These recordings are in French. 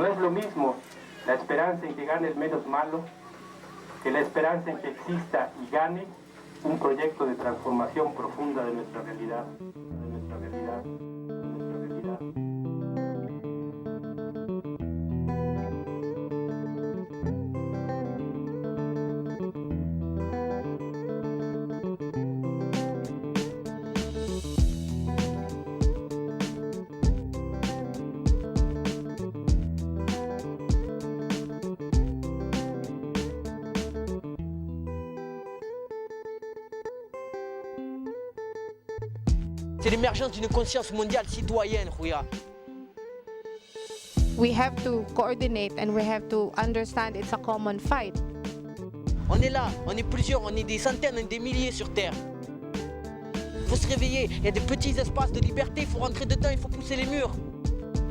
No es lo mismo la esperanza en que gane el menos malo que la esperanza en que exista y gane un proyecto de transformación profunda de nuestra realidad. C'est l'émergence d'une conscience mondiale citoyenne, Rouya. We have to coordinate and we have to understand it's a common fight. On est là, on est plusieurs, on est des centaines, on est des milliers sur Terre. Il faut se réveiller, il y a des petits espaces de liberté, il faut rentrer dedans, il faut pousser les murs.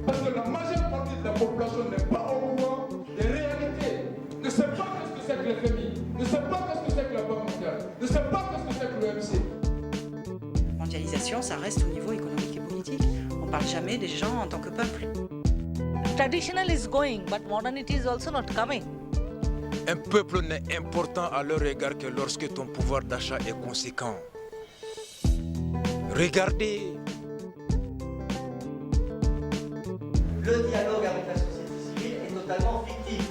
Parce que la majeure partie de la population n'est pas au courant des réalités, ne sait pas ce que c'est que le FMI, ne sait pas ce que c'est que la Banque mondiale, ne sait pas ce que c'est que l'OMC. Mondialisation, ça reste au niveau économique et politique. On ne parle jamais des gens en tant que peuple. Traditional is going, but modernity is also not coming. Un peuple n'est important à leur égard que lorsque ton pouvoir d'achat est conséquent. Regardez. Le dialogue avec la société civile est totalement fictif.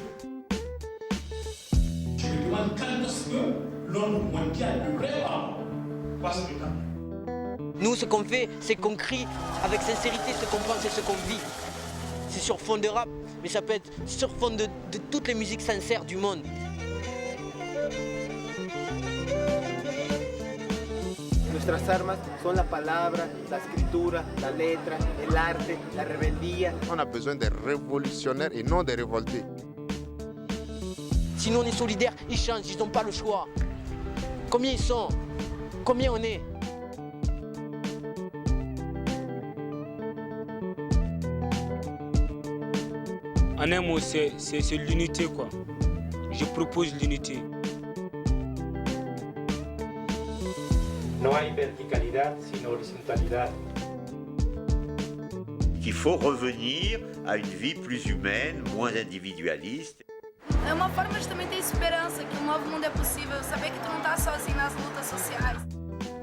Je me demande quand est-ce que l'ordre mondial vraiment va se rétablir. Nous, ce qu'on fait, c'est qu'on crie avec sincérité ce qu'on pense et ce qu'on vit. C'est sur fond de rap, mais ça peut être sur fond de toutes les musiques sincères du monde. Nuestras armas son la palabra, la escritura, la letra, el arte, la rebeldía. On a besoin des révolutionnaires et non des révoltés. Si nous on est solidaires, ils changent, ils n'ont pas le choix. Combien ils sont? Combien on est? En un mot, c'est l'unité, quoi. Je propose l'unité. No hay verticalidad sino horizontalidad. Qu'il faut revenir à une vie plus humaine, moins individualiste. É uma forma de também ter esperança que um novo mundo é possível, saber que tu não tá sozinho nas lutas sociais.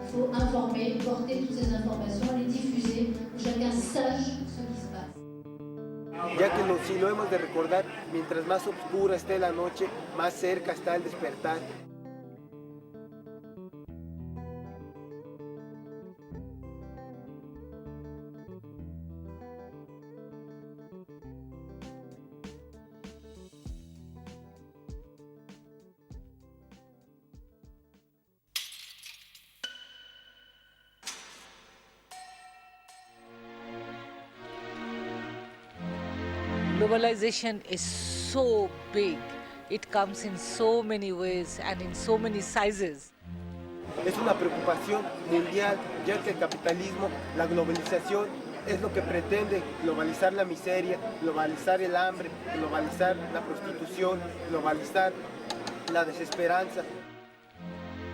Il faut informer, porter toutes ces informations, les diffuser, que chacun sache ce qui se passe. Ya que si lo hemos de recordar, mientras más oscura esté la noche, más cerca está el despertar. Globalization is so big. It comes in so many ways and in so many sizes. Es una preocupación mundial, ya que el capitalismo, la globalización, es lo que pretende globalizar la miseria, globalizar el hambre, globalizar la prostitución, globalizar la desesperanza.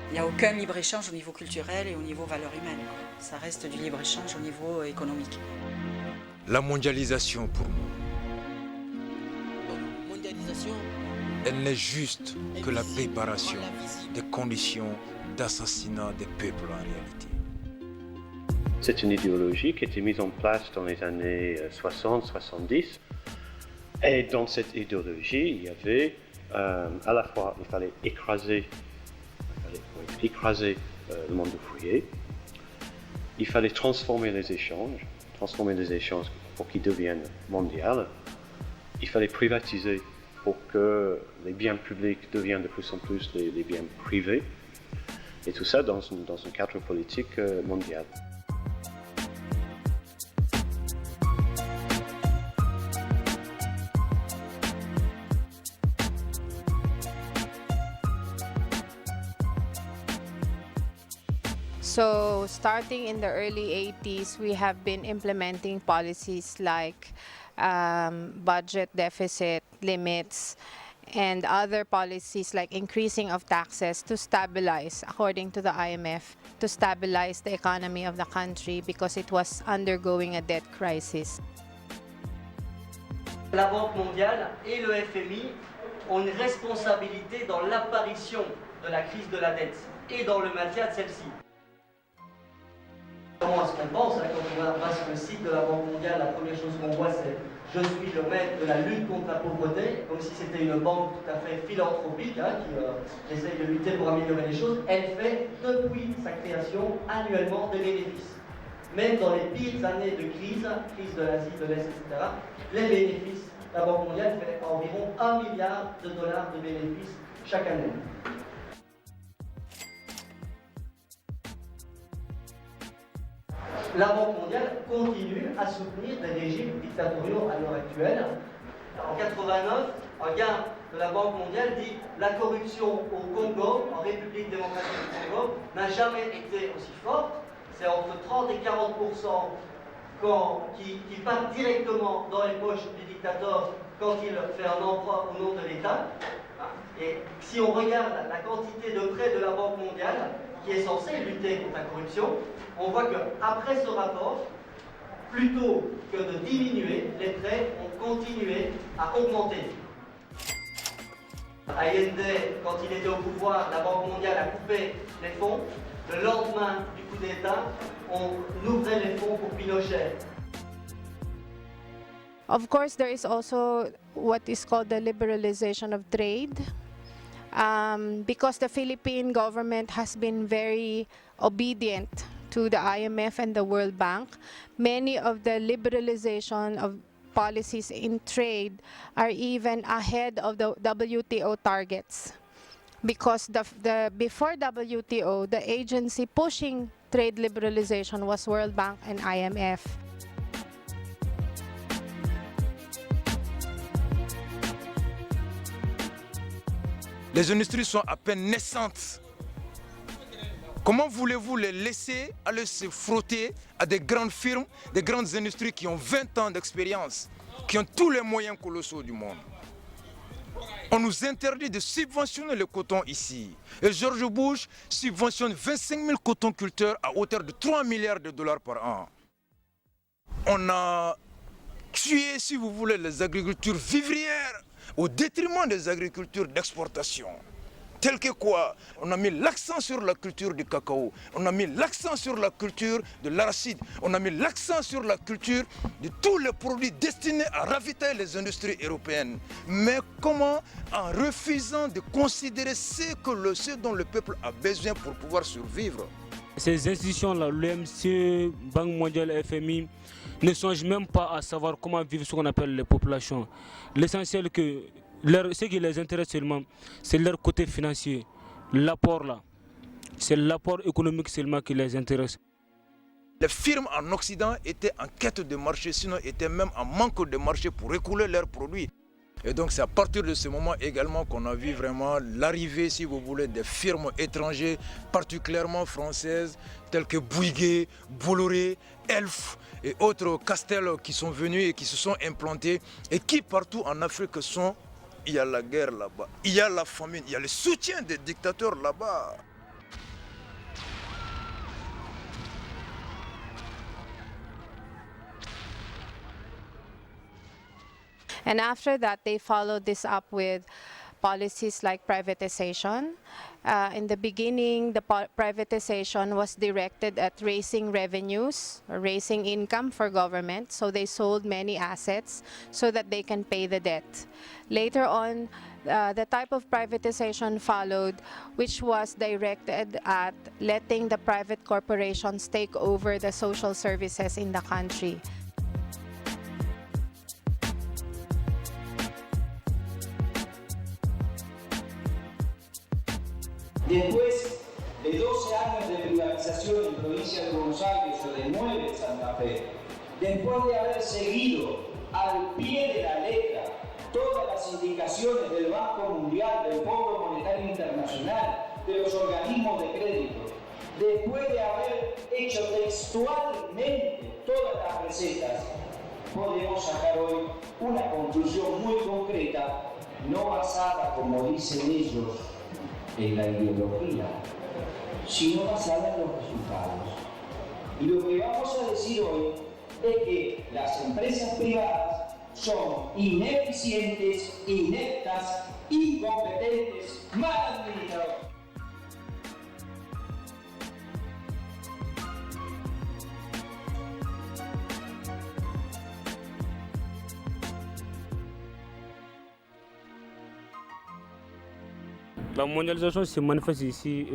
Il n'y a aucun libre-échange au niveau culturel et au niveau valeurs humaines. Ça reste du libre-échange au niveau économique. La mondialisation, pour moi, elle n'est juste que la préparation des conditions d'assassinat des peuples en réalité. C'est une idéologie qui a été mise en place dans les années 60-70. Et dans cette idéologie, il y avait à la fois, il fallait écraser le monde ouvrier. Il fallait transformer les échanges pour qu'ils deviennent mondiaux. Il fallait privatiser pour que les biens publics deviennent de plus en plus les biens privés. Et tout ça dans un cadre politique mondial. So starting in the early 80s, we have been implementing policies like budget deficit limits and other policies like increasing of taxes to stabilize, according to the IMF, to stabilize the economy of the country because it was undergoing a debt crisis. La Banque mondiale et le FMI ont une responsabilité dans l'apparition de la crise de la dette et dans le maintien de celle-ci. Comment est-ce qu'on pense quand on va sur le site de la Banque mondiale, la première chose qu'on voit c'est « Je suis le maître de la lutte contre la pauvreté », comme si c'était une banque tout à fait philanthropique qui essaye de lutter pour améliorer les choses. Elle fait, depuis sa création, annuellement des bénéfices. Même dans les pires années de crise de l'Asie, de l'Est, etc., les bénéfices, la Banque mondiale fait environ $1 milliard de bénéfices chaque année. La Banque mondiale continue à soutenir des régimes dictatoriaux à l'heure actuelle. En 89, un gars de la Banque mondiale dit « La corruption au Congo, en République démocratique du Congo, n'a jamais été aussi forte. C'est entre 30 et 40% qui partent directement dans les poches du dictateur quand il fait un emprunt au nom de l'État. » Et si on regarde la quantité de prêts de la Banque mondiale, qui est censée lutter contre la corruption, on voit qu'après ce rapport, plutôt que de diminuer, les prêts ont continué à augmenter. Allende, quand il était au pouvoir, la Banque mondiale a coupé les fonds. Le lendemain du coup d'État, on ouvrait les fonds pour Pinochet. Of course, there is also what is called the liberalization of trade. Because the Philippine government has been very obedient to the IMF and the World Bank, many of the liberalization of policies in trade are even ahead of the WTO targets. Because before WTO, the agency pushing trade liberalization was World Bank and IMF. Les industries sont à peine naissantes. Comment voulez-vous les laisser aller se frotter à des grandes firmes, des grandes industries qui ont 20 ans d'expérience, qui ont tous les moyens colossaux du monde? On nous interdit de subventionner le coton ici. Et George Bush subventionne 25 000 cotonculteurs à hauteur de 3 milliards de dollars par an. On a tué, si vous voulez, les agricultures vivrières au détriment des agricultures d'exportation. Tel que quoi? On a mis l'accent sur la culture du cacao, on a mis l'accent sur la culture de l'arachide, on a mis l'accent sur la culture de tous les produits destinés à ravitailler les industries européennes. Mais comment? En refusant de considérer ce dont le peuple a besoin pour pouvoir survivre. Ces institutions-là, l'OMC, Banque mondiale, FMI, ne songent même pas à savoir comment vivre ce qu'on appelle les populations. L'essentiel que ce qui les intéresse seulement, c'est leur côté financier. L'apport là, c'est l'apport économique seulement qui les intéresse. Les firmes en Occident étaient en quête de marché, sinon étaient même en manque de marché pour écouler leurs produits. Et donc c'est à partir de ce moment également qu'on a vu vraiment l'arrivée, si vous voulez, des firmes étrangères, particulièrement françaises, telles que Bouygues, Bolloré, Elf et autres Castel qui sont venus et qui se sont implantés et qui partout en Afrique sont... Il y a la guerre là-bas, il y a la famine, il y a le soutien des dictateurs là-bas. And after that, they followed this up with policies like privatization. In the beginning, the privatization was directed at raising revenues, or raising income for government, so they sold many assets so that they can pay the debt. Later on, the type of privatization followed, which was directed at letting the private corporations take over the social services in the country. Después de 12 años de privatización en provincia de Buenos Aires o de 9 en Santa Fe, después de haber seguido al pie de la letra todas las indicaciones del Banco Mundial, del Fondo Monetario Internacional, de los organismos de crédito, después de haber hecho textualmente todas las recetas, podemos sacar hoy una conclusión muy concreta, no basada, como dicen ellos, en la ideología, sino basada en los resultados. Y lo que vamos a decir hoy es que las empresas privadas son ineficientes, ineptas, incompetentes, mal administrados. La mondialisation se manifeste ici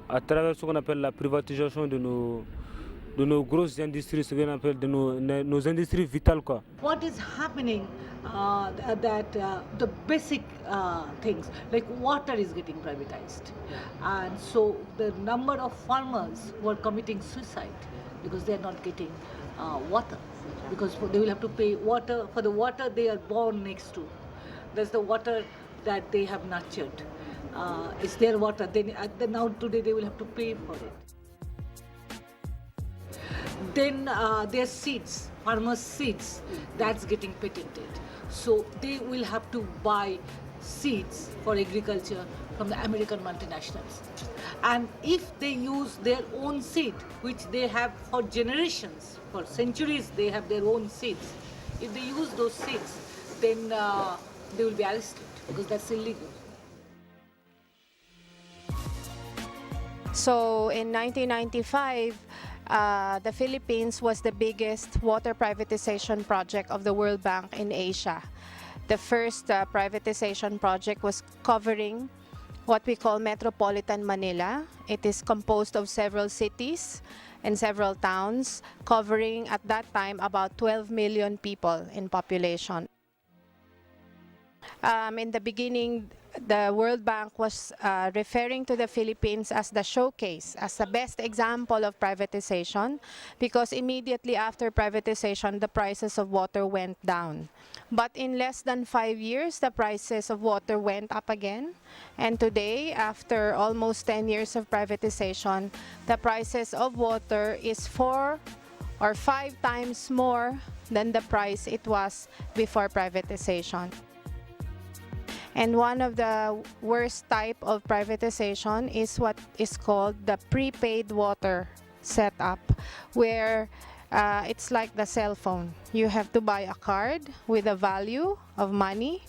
à travers ce qu'on appelle la privatisation de nos grosses industries, ce qu'on appelle de nos industries vitales, quoi. What is happening the basic things like water is getting privatized, and so the number of farmers who are committing suicide because they are not getting water, because they will have to pay water for the water they are born next to. That's the water that they have nurtured. It's their water. Now today they will have to pay for it. Then their seeds, farmers' seeds, that's getting patented. So they will have to buy seeds for agriculture from the American multinationals. And if they use their own seed, which they have for generations, for centuries they have their own seeds, if they use those seeds, then they will be arrested because that's illegal. So in 1995, the Philippines was the biggest water privatization project of the World Bank in Asia. The first privatization project was covering what we call Metropolitan Manila. It is composed of several cities and several towns, covering at that time about 12 million people in population. In the beginning, the World Bank was referring to the Philippines as the showcase, as the best example of privatization, because immediately after privatization, the prices of water went down. But in less than 5 years, the prices of water went up again. And today, after almost 10 years of privatization, the prices of water is 4 or 5 times more than the price it was before privatization. And one of the worst type of privatization is what is called the prepaid water setup, where it's like the cell phone. You have to buy a card with a value of money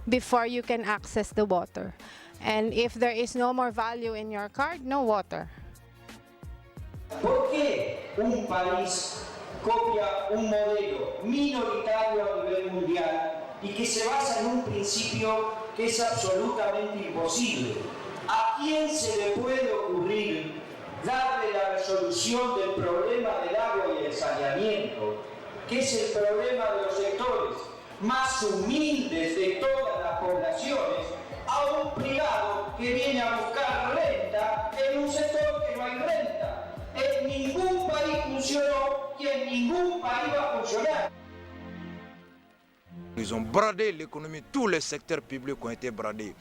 before you can access the water. And if there is no more value in your card, no water. ¿Por qué un país copia un modelo minoritario a nivel mundial y que se basa en un principio que es absolutamente imposible? ¿A quién se le puede ocurrir darle la resolución del problema del agua y el saneamiento, que es el problema de los sectores más humildes de todas las poblaciones, a un privado que viene a buscar renta en un sector que no hay renta? En ningún país funcionó y en ningún país va a funcionar. Ils ont bradé l'économie, tous les secteurs publics ont été bradés.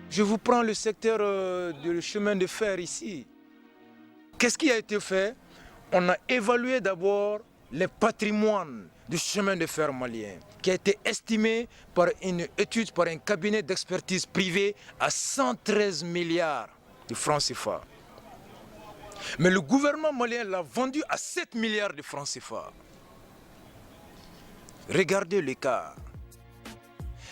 Je vous prends le secteur du chemin de fer ici. Qu'est-ce qui a été fait? On a évalué d'abord les patrimoines du chemin de fer malien, qui a été estimé par une étude, par un cabinet d'expertise privé à 113 milliards de francs CFA. Mais le gouvernement malien l'a vendu à 7 milliards de francs CFA. Regardez l'écart.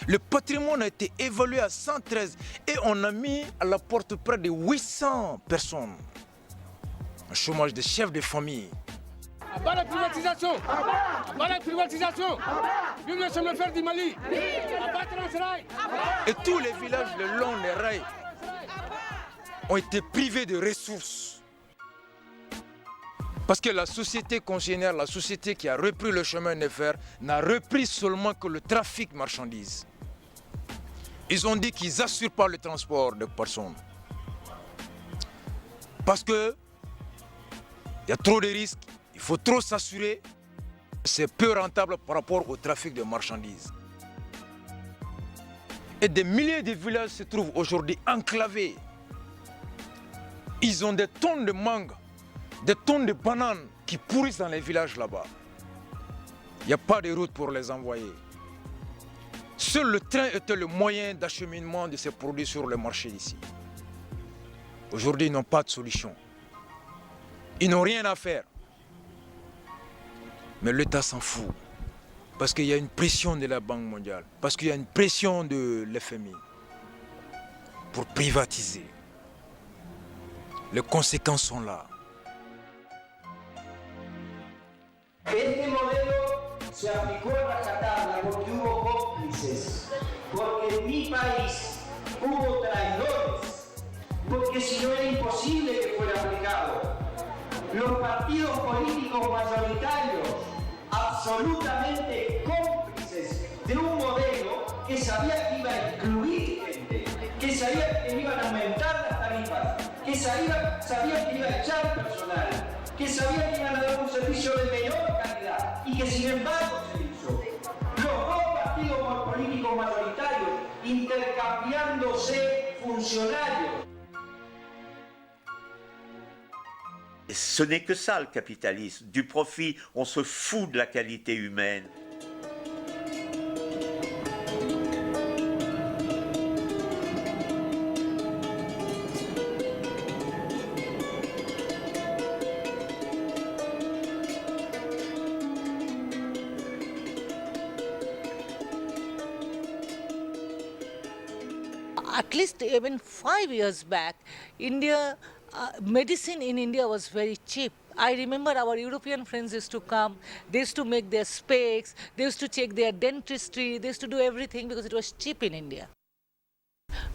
Le patrimoine a été évalué à 113 et on a mis à la porte près de 800 personnes. Un chômage de chefs de famille. Abat la privatisation. Abat la privatisation. Vive le chemin de fer du Mali. Abattre les rails. Et tous les villages le long des rails ont été privés de ressources. Parce que la société concessionnaire, la société qui a repris le chemin de fer, n'a repris seulement que le trafic de marchandises. Ils ont dit qu'ils n'assurent pas le transport de personnes. Parce que il y a trop de risques, il faut trop s'assurer. C'est peu rentable par rapport au trafic de marchandises. Et des milliers de villages se trouvent aujourd'hui enclavés. Ils ont des tonnes de mangue, des tonnes de bananes qui pourrissent dans les villages là-bas. Il n'y a pas de route pour les envoyer. Seul le train était le moyen d'acheminement de ces produits sur le marché ici. Aujourd'hui, ils n'ont pas de solution. Ils n'ont rien à faire. Mais l'État s'en fout. Parce qu'il y a une pression de la Banque mondiale, parce qu'il y a une pression de l'FMI pour privatiser. Les conséquences sont là. Este modelo se aplicó a rajatabla porque hubo cómplices, porque en mi país hubo traidores, porque si no era imposible que fuera aplicado. Los partidos políticos mayoritarios, absolutamente cómplices de un modelo que sabía que iba a excluir gente, que sabía que iban a aumentar las tarifas, que sabía que iba a echar personal, que sabía que iban a dar un servicio de menor calidad y que sin embargo se hizo. Los dos partidos políticos mayoritarios intercambiándose funcionarios. Ce n'est que ça le capitalisme. Du profit, on se fout de la qualité humaine. At least even 5 years back, medicine in India was very cheap. I remember our European friends used to come, they used to make their specs, they used to check their dentistry, they used to do everything because it was cheap in India.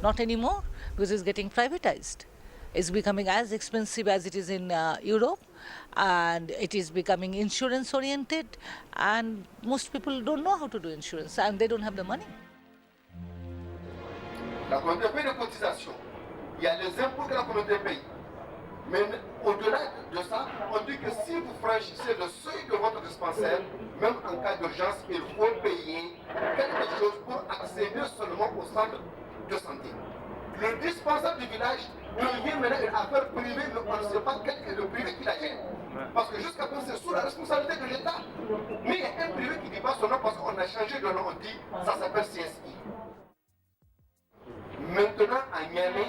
Not anymore, because it's getting privatized. It's becoming as expensive as it is in Europe, and it is becoming insurance oriented, and most people don't know how to do insurance and they don't have the money. La communauté paye des cotisations. Il y a les impôts que la communauté paye. Mais au-delà de ça, on dit que si vous franchissez le seuil de votre dispensaire, même en cas d'urgence, il faut payer quelque chose pour accéder seulement au centre de santé. Le dispensaire du village devient maintenant une affaire privée, mais on ne sait pas quel est le privé qui la gère. Parce que jusqu'à présent, c'est sous la responsabilité de l'État. Mais il y a un privé qui ne dit pas son nom parce qu'on a changé de nom, on dit ça s'appelle CSI. Maintenant, à Niamey,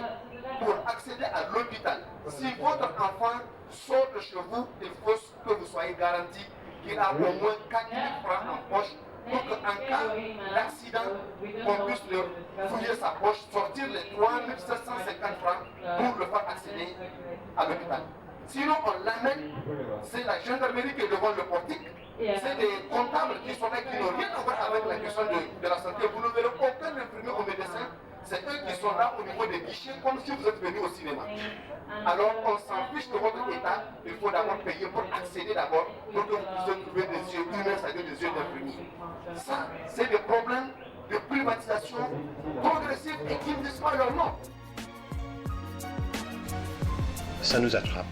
pour accéder à l'hôpital, si votre enfant sort de chez vous, il faut que vous soyez garanti qu'il a au moins 4 000 francs en poche pour qu'en cas d'accident, on puisse fouiller sa poche, sortir les 3 750 francs pour le faire accéder à l'hôpital. Sinon, on l'amène, c'est la gendarmerie qui est devant le portique, c'est des comptables qui sont là, qui n'ont rien à voir avec la question de la santé. Vous ne verrez aucun infirmier ou médecin. C'est eux qui sont là au niveau des guichets, comme si vous êtes venu au cinéma. Alors on s'en fiche de votre état, il faut d'abord payer pour accéder d'abord, pour que vous puissiez trouver des yeux humains, c'est-à-dire des yeux d'infirmiers. Ça, c'est des problèmes de privatisation progressive et qui ne disent pas leur nom. Ça nous attrape.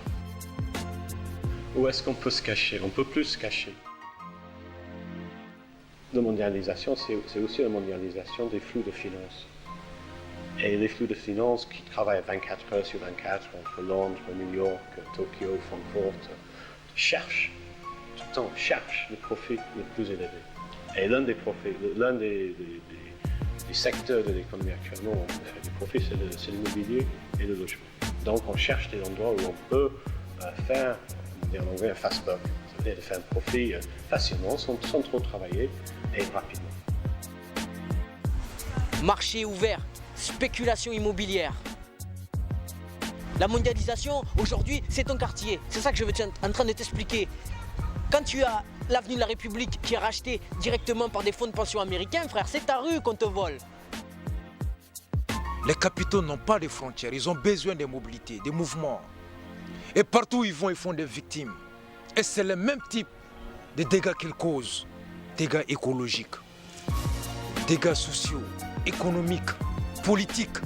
Où est-ce qu'on peut se cacher? On ne peut plus se cacher. La mondialisation, c'est aussi la mondialisation des flux de finances. Et les flux de finances qui travaillent 24 heures sur 24 entre Londres, New York, Tokyo, Francfort, cherchent, tout le temps, cherchent le profit le plus élevé. Et l'un des secteurs de l'économie actuellement où on fait du profit, c'est l'immobilier et le logement. Donc on cherche des endroits où on peut faire, on dit en anglais, un fast buck, ça veut dire de faire un profit facilement, sans trop travailler et rapidement. Marché ouvert, spéculation immobilière. La mondialisation, aujourd'hui, c'est ton quartier. C'est ça que je suis en train de t'expliquer. Quand tu as l'avenue de la République qui est rachetée directement par des fonds de pension américains, frère, c'est ta rue qu'on te vole. Les capitaux n'ont pas de frontières, ils ont besoin de mobilité, de mouvements. Et partout où ils vont, ils font des victimes. Et c'est le même type de dégâts qu'ils causent. Dégâts écologiques, dégâts sociaux, économiques, politiques.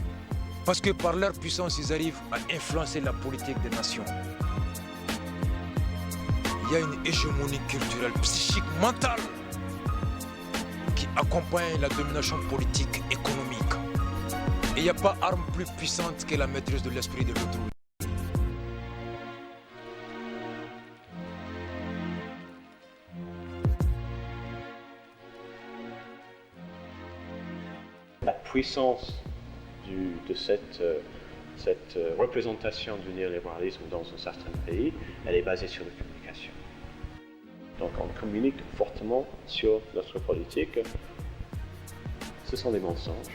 Parce que par leur puissance, ils arrivent à influencer la politique des nations. Il y a une hégémonie culturelle, psychique, mentale qui accompagne la domination politique, économique. Et il n'y a pas arme plus puissante que la maîtrise de l'esprit de l'autrui. La puissance de cette représentation du néolibéralisme dans un certain pays, elle est basée sur la communication. Donc on communique fortement sur notre politique. Ce sont des mensonges.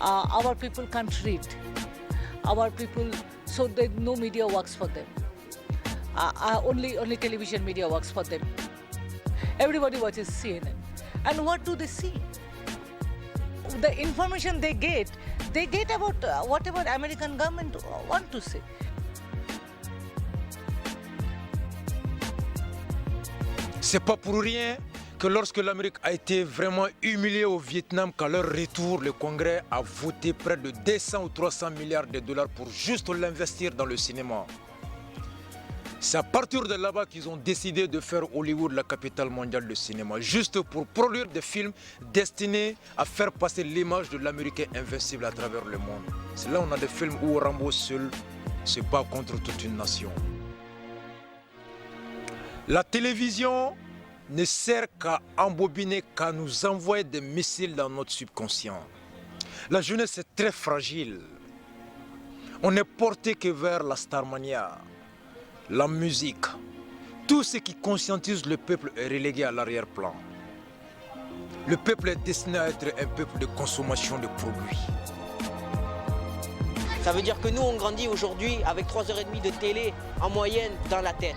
Our people can't read. Our people, so no media works for them. Only television media works for them. Everybody watches CNN. And what do they see? The information they get about whatever American government want to say. C'est pas pour rien que lorsque l'Amérique a été vraiment humiliée au Vietnam, qu'à leur retour, le Congrès a voté près de 200 ou 300 milliards de dollars pour juste l'investir dans le cinéma. C'est à partir de là-bas qu'ils ont décidé de faire Hollywood la capitale mondiale du cinéma, juste pour produire des films destinés à faire passer l'image de l'Américain invincible à travers le monde. C'est là où on a des films où Rambo seul se bat contre toute une nation. La télévision ne sert qu'à embobiner, qu'à nous envoyer des missiles dans notre subconscient. La jeunesse est très fragile. On n'est porté que vers la starmania, la musique. Tout ce qui conscientise le peuple est relégué à l'arrière-plan. Le peuple est destiné à être un peuple de consommation de produits. Ça veut dire que nous, on grandit aujourd'hui avec 3h30 de télé en moyenne dans la tête.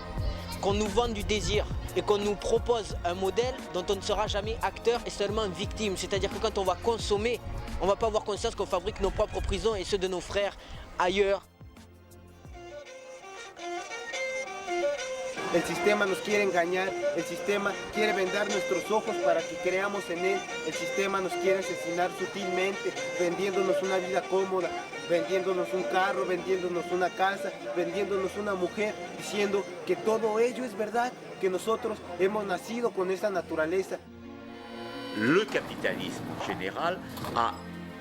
Qu'on nous vende du désir et qu'on nous propose un modèle dont on ne sera jamais acteur et seulement victime. C'est-à-dire que quand on va consommer, on ne va pas avoir conscience qu'on fabrique nos propres prisons et ceux de nos frères ailleurs. El sistema nos quiere engañar, el sistema quiere vendar nuestros ojos para que creamos en él, el sistema nos quiere asesinar sutilmente, vendiéndonos una vida cómoda, vendiéndonos un carro, vendiéndonos una casa, vendiéndonos una mujer, diciendo que todo ello es verdad, que nosotros hemos nacido con esa naturaleza. Le capitalisme général a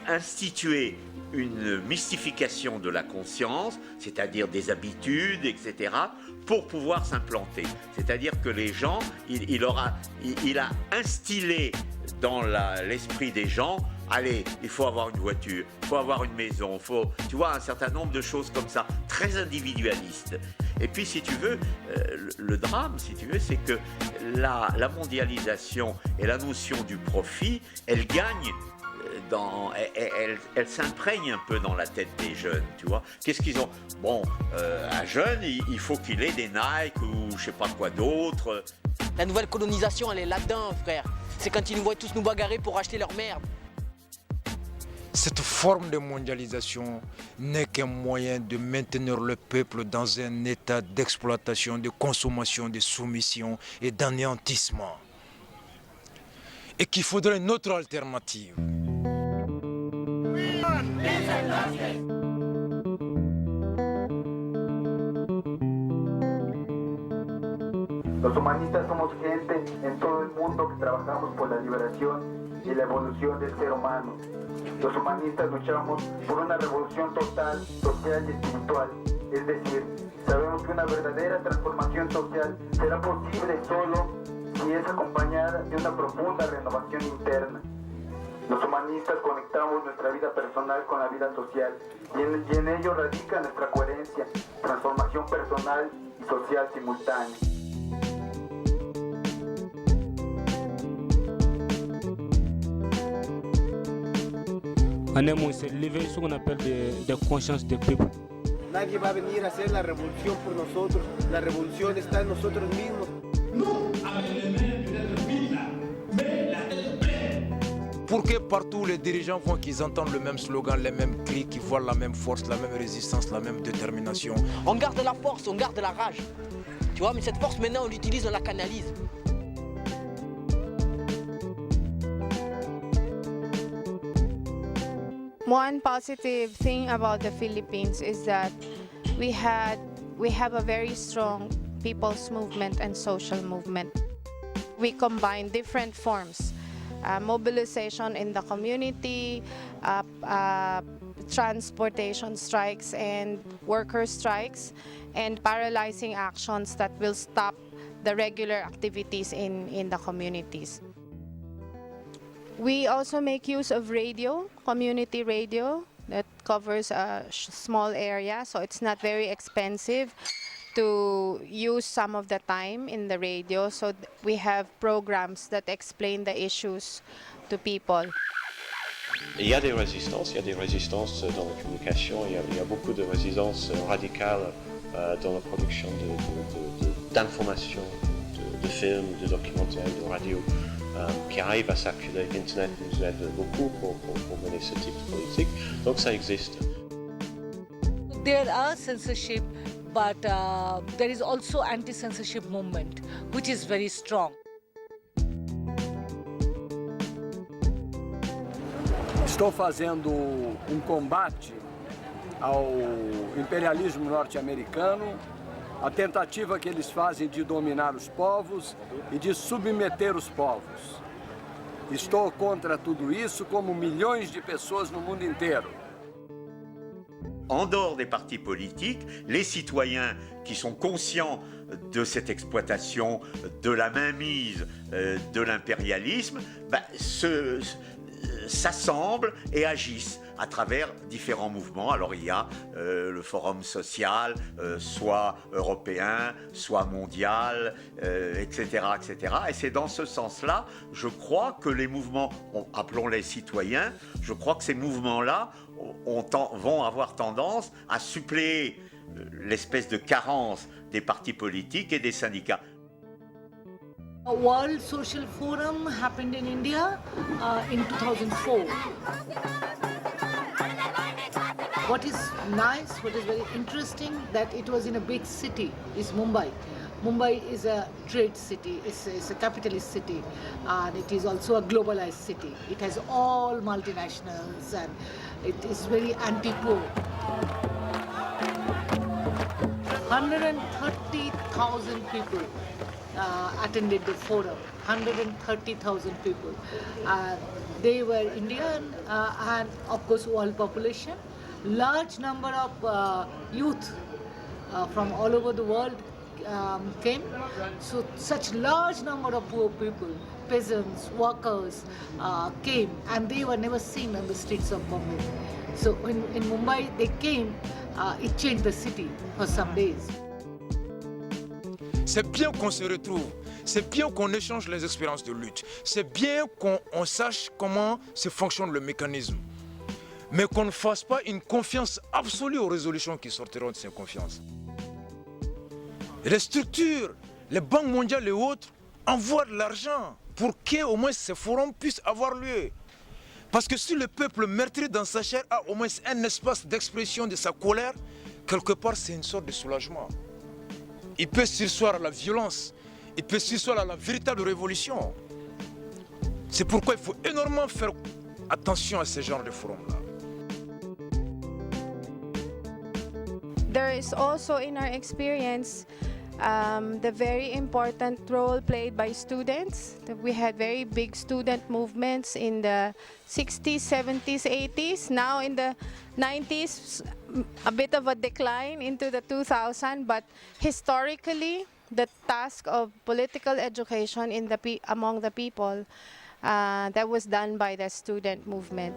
institué une mystification de la conscience, c'est-à-dire des habitudes, etc., pour pouvoir s'implanter. C'est-à-dire que les gens, il a instillé dans l'esprit des gens, allez, il faut avoir une voiture, il faut avoir une maison, tu vois, un certain nombre de choses comme ça, très individualistes. Et puis, si tu veux, le drame, si tu veux, c'est que la mondialisation et la notion du profit, elle gagne elle s'imprègne un peu dans la tête des jeunes, tu vois. Qu'est-ce qu'ils ont? Bon, un jeune, il faut qu'il ait des Nike ou je sais pas quoi d'autre. La nouvelle colonisation, elle est là-dedans, frère. C'est quand ils nous voient tous nous bagarrer pour acheter leur merde. Cette forme de mondialisation n'est qu'un moyen de maintenir le peuple dans un état d'exploitation, de consommation, de soumission et d'anéantissement. Et qu'il faudrait une autre alternative. Los humanistas somos gente en todo el mundo que trabajamos por la liberación y la evolución del ser humano. Los humanistas luchamos por una revolución total, social y espiritual. Es decir, sabemos que una verdadera transformación social será posible solo si es acompañada de una profunda renovación interna. Los humanistas conectamos nuestra vida personal con la vida social y en ello radica nuestra coherencia, transformación personal y social simultánea. En un mot, c'est l'éveil, ce qu'on appelle de conscience des peuples. Nadie va a venir a hacer la revolución por nosotros, la revolución está en nosotros mismos. Nous, avec les mains peut-être vides, mais la tête pleine. Pour que partout les dirigeants voient qu'ils entendent le même slogan, les mêmes cris, qu'ils voient la même force, la même résistance, la même détermination. On garde la force, on garde la rage. Tu vois, mais cette force maintenant on l'utilise, on la canalise. One positive thing about the Philippines is that we have a very strong people's movement and social movement. We combine different forms, mobilization in the community, transportation strikes and worker strikes, and paralyzing actions that will stop the regular activities in the communities. We also make use of radio, community radio, that covers a small area, so it's not very expensive to use some of the time in the radio. So we have programs that explain the issues to people. Il y a des résistances dans la communication, il y a beaucoup de résistances radicales dans la production d'informations, de films, de documentaires, de radio, qui arrivent à circuler. Internet nous aide beaucoup pour mener ce type de politique, donc ça existe. There are censorship, but there is also anti-censorship movement, which is very strong. Estou fazendo combate ao imperialismo norte-americano, a tentativa que eles fazem de dominar os povos e de submeter os povos. Estou contra tudo isso, como milhões de pessoas no mundo inteiro. En dehors des partis politiques, les citoyens qui sont conscients de cette exploitation, de la mainmise de l'impérialisme, s'assemblent et agissent à travers différents mouvements. Alors il y a le forum social, soit européen, soit mondial, etc., etc. Et c'est dans ce sens-là, je crois que les mouvements, appelons-les citoyens, je crois que ces mouvements-là vont avoir tendance à suppléer l'espèce de carence des partis politiques et des syndicats. A World Social Forum happened in India in 2004. What is nice, what is very interesting, that it was in a big city, is Mumbai. Mumbai is a trade city, it's a capitalist city, and it is also a globalized city. It has all multinationals and it is very anti-poor. 130,000 people attended the forum, 130,000 people. They were Indian and of course world population. Large number of youth from all over the world came. So such large number of poor people, peasants, workers came, and they were never seen on the streets of Bombay. So in Mumbai they came, it changed the city for some days. C'est bien qu'on se retrouve, c'est bien qu'on échange les expériences de lutte, c'est bien qu'on sache comment se fonctionne le mécanisme, mais qu'on ne fasse pas une confiance absolue aux résolutions qui sortiront de ces confiances. Et les structures, les banques mondiales et autres envoient de l'argent pour qu'au moins ces forums puissent avoir lieu. Parce que si le peuple meurtri dans sa chair a au moins un espace d'expression de sa colère, quelque part c'est une sorte de soulagement. Il peut sursoir à la violence, il peut sursoir à la véritable révolution. C'est pourquoi il faut énormément faire attention à ce genre de forums-là. There is also in our experience the very important role played by students. We had very big student movements in the 60s, 70s, 80s. Now in the 90s, a bit of a decline into the 2000s, but historically, the task of political education in among the people that was done by the student movement.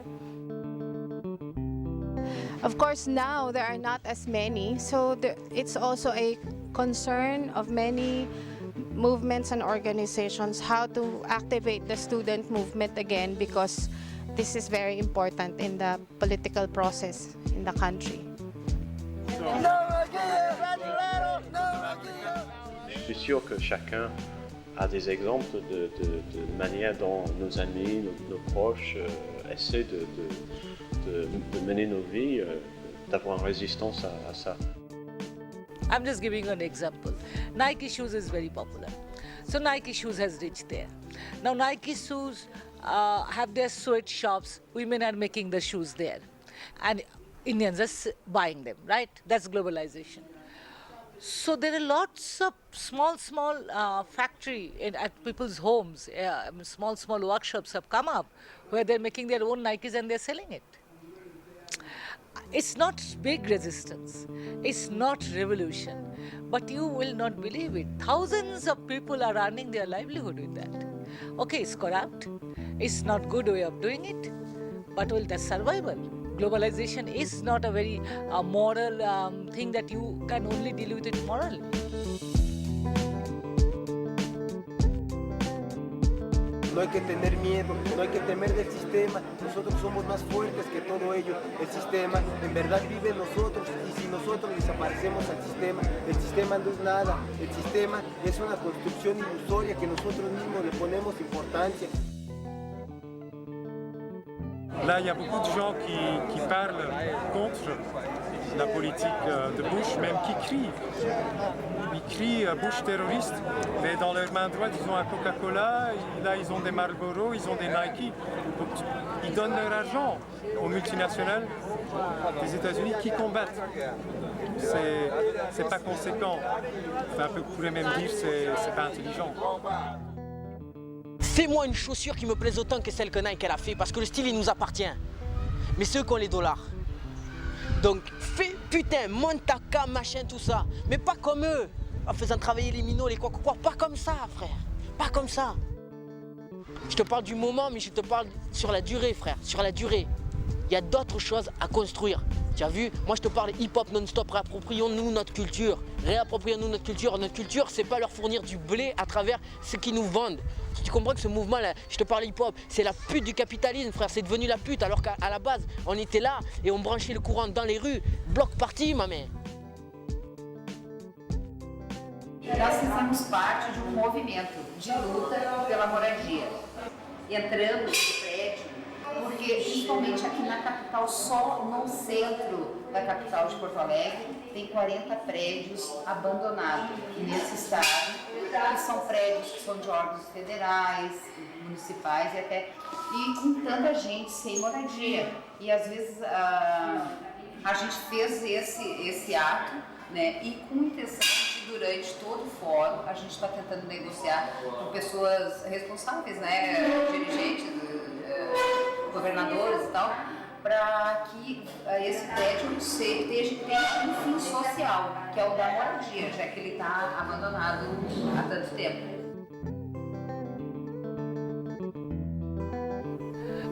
Of course, now there are not as many, so it's also a concern of many movements and organizations how to activate the student movement again, because this is very important in the political process in the country. Je suis sûr que chacun a des exemples de manière dont nos amis, nos proches essaient de mener nos vies, d'avoir une résistance à ça. I'm just giving an example. Nike shoes is very popular. So Nike shoes has reached there. Now Nike shoes have their sweatshops. Women are making the shoes there. And Indians are buying them, right? That's globalization. So there are lots of small factory at people's homes. Small workshops have come up where they're making their own Nikes and they're selling it. It's not big resistance, it's not revolution, but you will not believe it. Thousands of people are earning their livelihood with that. Okay, it's corrupt, It's not good way of doing it, but well, that's survival. Globalization is not a very moral thing that you can only deal with it morally. No hay que tener miedo, no hay que temer del sistema, nosotros somos más fuertes que todo ello. El sistema en verdad vive en nosotros y si nosotros desaparecemos al sistema, el sistema no es nada, el sistema es una construcción ilusoria que nosotros mismos le ponemos importancia. Là, il y a beaucoup de gens qui parlent contre la politique de Bush, même qui crient. Ils crient Bush terroriste, mais dans leur main droite, ils ont un Coca-Cola, là, ils ont des Marlboro, ils ont des Nike. Donc, ils donnent leur argent aux multinationales des États-Unis qui combattent. C'est pas conséquent. Enfin, on pourrait même dire que c'est pas intelligent. Fais-moi une chaussure qui me plaise autant que celle que Nike elle a fait, parce que le style il nous appartient. Mais ceux qui ont les dollars. Donc fais, putain, monte ta cam, machin, tout ça. Mais pas comme eux, en faisant travailler les minots, les quoi. Pas comme ça, frère. Pas comme ça. Je te parle du moment, mais je te parle sur la durée, frère. Sur la durée. Il y a d'autres choses à construire. Tu as vu? Moi je te parle hip-hop non-stop, réapproprions-nous notre culture. Réapproprions-nous notre culture. Notre culture, c'est pas leur fournir du blé à travers ce qu'ils nous vendent. Tu comprends que ce mouvement-là, je te parle hip-hop, c'est la pute du capitalisme, frère. C'est devenu la pute, alors qu'à la base, on était là et on branchait le courant dans les rues. Bloc party, ma mère. Nós fizemos parte de movimento de luta pela moradia, entrando no prédio, porque principalmente aqui na capital, só no centro da capital de Porto Alegre, tem 40 prédios abandonados nesse estado, que são prédios que são de órgãos federais, municipais e com tanta gente sem moradia. E às vezes a gente fez esse ato, né, e com intenção de, durante todo o fórum, a gente está tentando negociar com pessoas responsáveis, né, dirigentes, governadores e tal, para que esse prédio tenha um fim social, que é o da moradia, já que ele está abandonado há tanto tempo.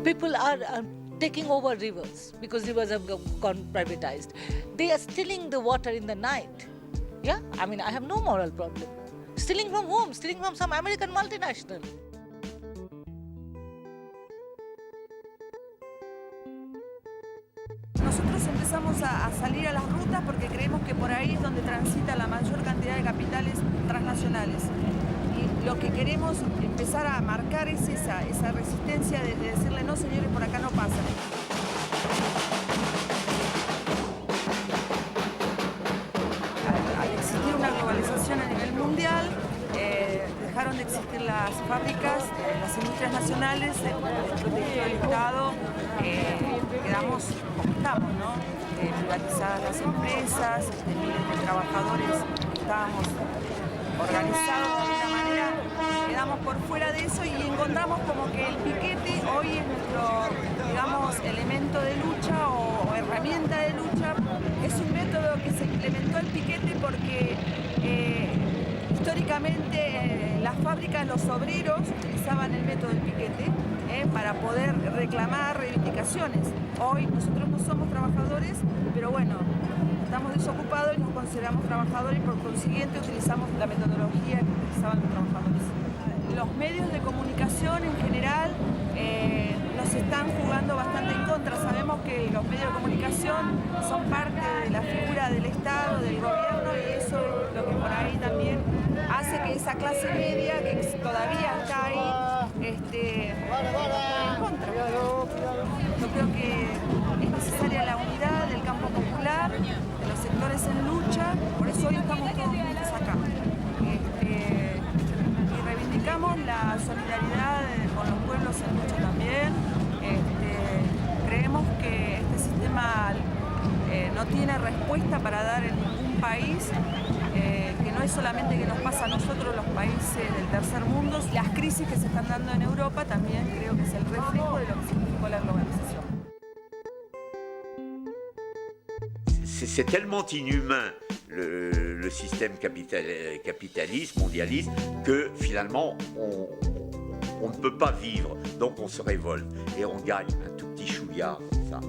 People are taking over rivers because rivers have gone privatized. They are stealing the water in the night. Yeah, I mean, I have no moral problem. Stealing from whom? Stealing from some American multinational. Nosotros empezamos a salir a las rutas porque creemos que por ahí es donde transita la mayor cantidad de capitales transnacionales. Y lo que queremos empezar a marcar es esa resistencia de decirle no, señores, por acá no pasa. Al existir una globalización a nivel mundial, dejaron de existir las fábricas, las industrias nacionales, el Estado, quedamos como estamos, ¿no? Privatizadas las empresas, miles de trabajadores estábamos organizados de alguna manera, quedamos por fuera de eso y encontramos como que el piquete hoy es nuestro, digamos, elemento de lucha o herramienta de lucha. Es un método que se implementó el piquete porque históricamente las fábricas, los obreros utilizaban el método del piquete para poder reclamar reivindicaciones. Hoy nosotros no somos trabajadores, pero bueno, estamos desocupados y nos consideramos trabajadores y por consiguiente utilizamos la metodología que utilizaban los trabajadores. Los medios de comunicación en general nos están jugando bastante en contra. Sabemos que los medios de comunicación son parte de la figura del Estado, del gobierno, y eso es lo que por ahí también hace que esa clase media que todavía está ahí esté en contra. Yo creo que es necesaria la unidad del campo popular, de los sectores en lucha, por eso hoy estamos todos juntos acá. Y reivindicamos la solidaridad con los pueblos en lucha también. Creemos que este sistema no tiene respuesta para dar en ningún país, que no es solamente que nos pasa a nosotros los países del tercer mundo, las crisis que se están dando en Europa también creo que es el reflejo de lo que significó la globalización. C'est tellement inhumain le système capitaliste, mondialiste, que finalement on ne peut pas vivre, donc on se révolte et on gagne un tout petit chouïa comme ça.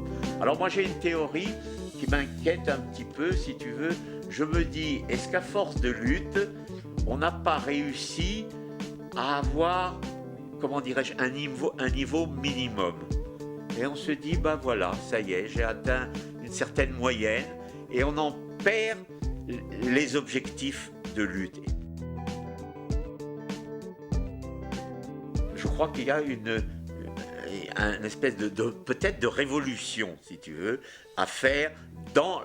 Alors moi j'ai une théorie qui m'inquiète un petit peu, si tu veux. Je me dis, est-ce qu'à force de lutte, on n'a pas réussi à avoir, comment dirais-je, un niveau minimum? Et on se dit, ben voilà, ça y est, j'ai atteint une certaine moyenne et on en perd les objectifs de lutte. Je crois qu'il y a une espèce de peut-être de révolution, si tu veux, à faire dans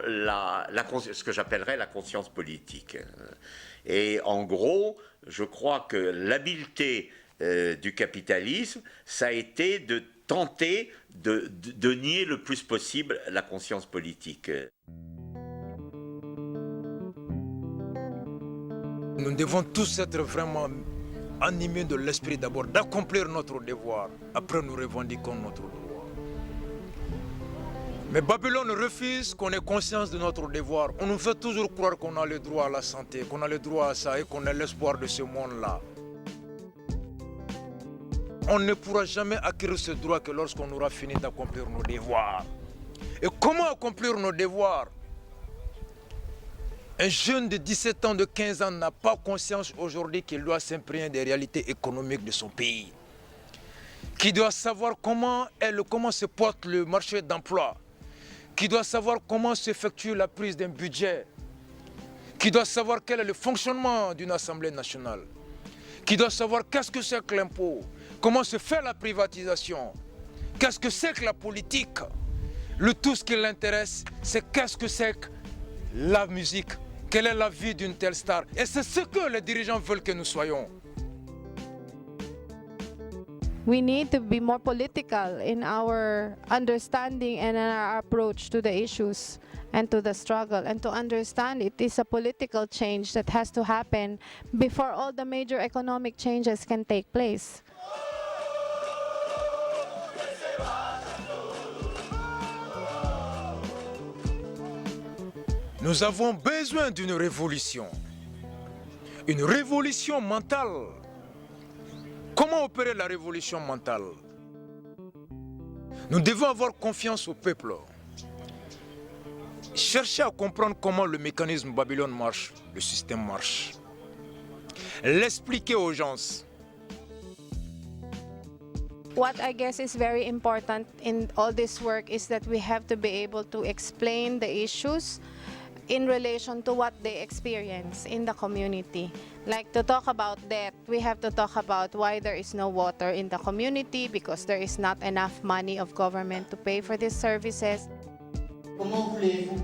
ce que j'appellerais la conscience politique. Et en gros, je crois que l'habileté du capitalisme, ça a été de tenter de nier le plus possible la conscience politique. Nous devons tous être vraiment animés de l'esprit d'abord, d'accomplir notre devoir. Après, nous revendiquons notre droit. Mais Babylone refuse qu'on ait conscience de notre devoir. On nous fait toujours croire qu'on a le droit à la santé, qu'on a le droit à ça et qu'on est l'espoir de ce monde-là. On ne pourra jamais acquérir ce droit que lorsqu'on aura fini d'accomplir nos devoirs. Et comment accomplir nos devoirs? Un jeune de 17 ans, de 15 ans n'a pas conscience aujourd'hui qu'il doit s'imprégner des réalités économiques de son pays. Qui doit savoir comment se porte le marché d'emploi. Qui doit savoir comment s'effectue la prise d'un budget. Qui doit savoir quel est le fonctionnement d'une assemblée nationale. Qui doit savoir qu'est-ce que c'est que l'impôt. Comment se fait la privatisation. Qu'est-ce que c'est que la politique. Tout ce qui l'intéresse, c'est qu'est-ce que c'est que la musique. Quelle est la vie d'une telle star? Et c'est ce que les dirigeants veulent que nous soyons. We need to be more political in our understanding and in our approach to the issues and to the struggle, and to understand it is a political change that has to happen before all the major economic changes can take place. Nous avons besoin d'une révolution mentale. Comment opérer la révolution mentale? Nous devons avoir confiance au peuple. Chercher à comprendre comment le mécanisme Babylone marche, le système marche. L'expliquer aux gens. What I guess is very important in all this work is that we have to be able to explain the issues in relation to what they experience in the community. Like to talk about that, we have to talk about why there is no water in the community because there is not enough money of government to pay for these services. Comment voulez-vous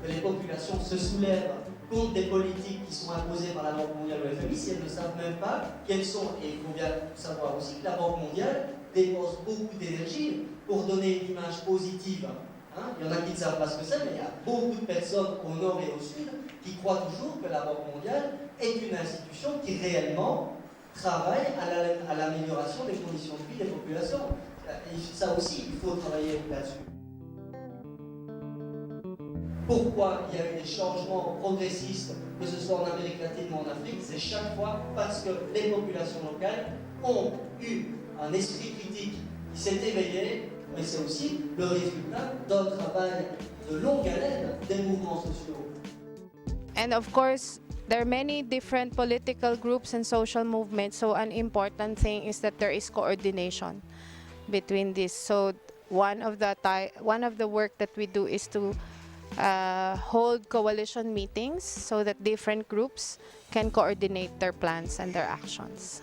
que les populations se soulèvent contre des politiques qui sont imposées par la Banque mondiale ou le FMI si elles ne savent même pas quelles sont, et il faut bien savoir aussi que la Banque mondiale dépense beaucoup d'énergie pour donner une image positive. Il y en a qui ne savent pas ce que c'est, mais il y a beaucoup de personnes au nord et au sud qui croient toujours que la Banque mondiale est une institution qui réellement travaille à l'amélioration des conditions de vie des populations. Et ça aussi, il faut travailler là-dessus. Pourquoi il y a eu des changements progressistes, que ce soit en Amérique latine ou en Afrique? C'est chaque fois parce que les populations locales ont eu un esprit critique qui s'est éveillé, mais c'est aussi le résultat d'un travail de longue haleine des mouvements sociaux. And of course, there are many different political groups and social movements, so an important thing is that there is coordination between this. So one of the work that we do is to hold coalition meetings so that different groups can coordinate their plans and their actions.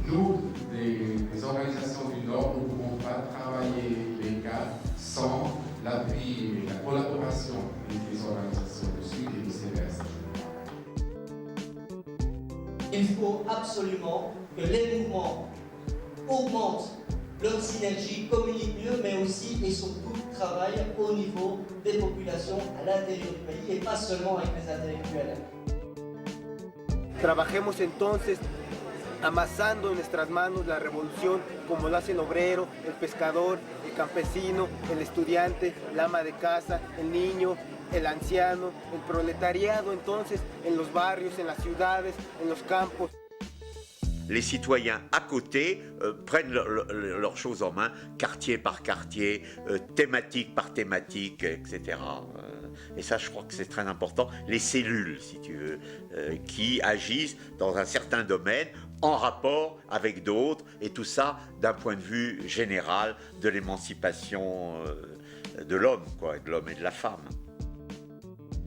Nous, des organisations du Nord, nous ne pouvons pas travailler les cas sans l'appui et la collaboration des organisations du Sud et vice-versa. Il faut absolument que les mouvements augmentent leur synergie, communiquent mieux, mais aussi et surtout travaillent au niveau des populations à l'intérieur du pays et pas seulement avec les intellectuels. Trabajemos entonces amasando en nuestras manos la revolución como lo hace el obrero, el pescador, el campesino, el estudiante, el ama de casa, el niño, el anciano, el proletariado entonces en los barrios, en las ciudades, en los campos. les citoyens à côté prennent leurs choses en main, quartier par quartier, thématique par thématique, etc. Et ça, je crois que c'est très important. Les cellules, si tu veux, qui agissent dans un certain domaine en rapport avec d'autres, et tout ça d'un point de vue général de l'émancipation de l'homme, quoi, de l'homme et de la femme.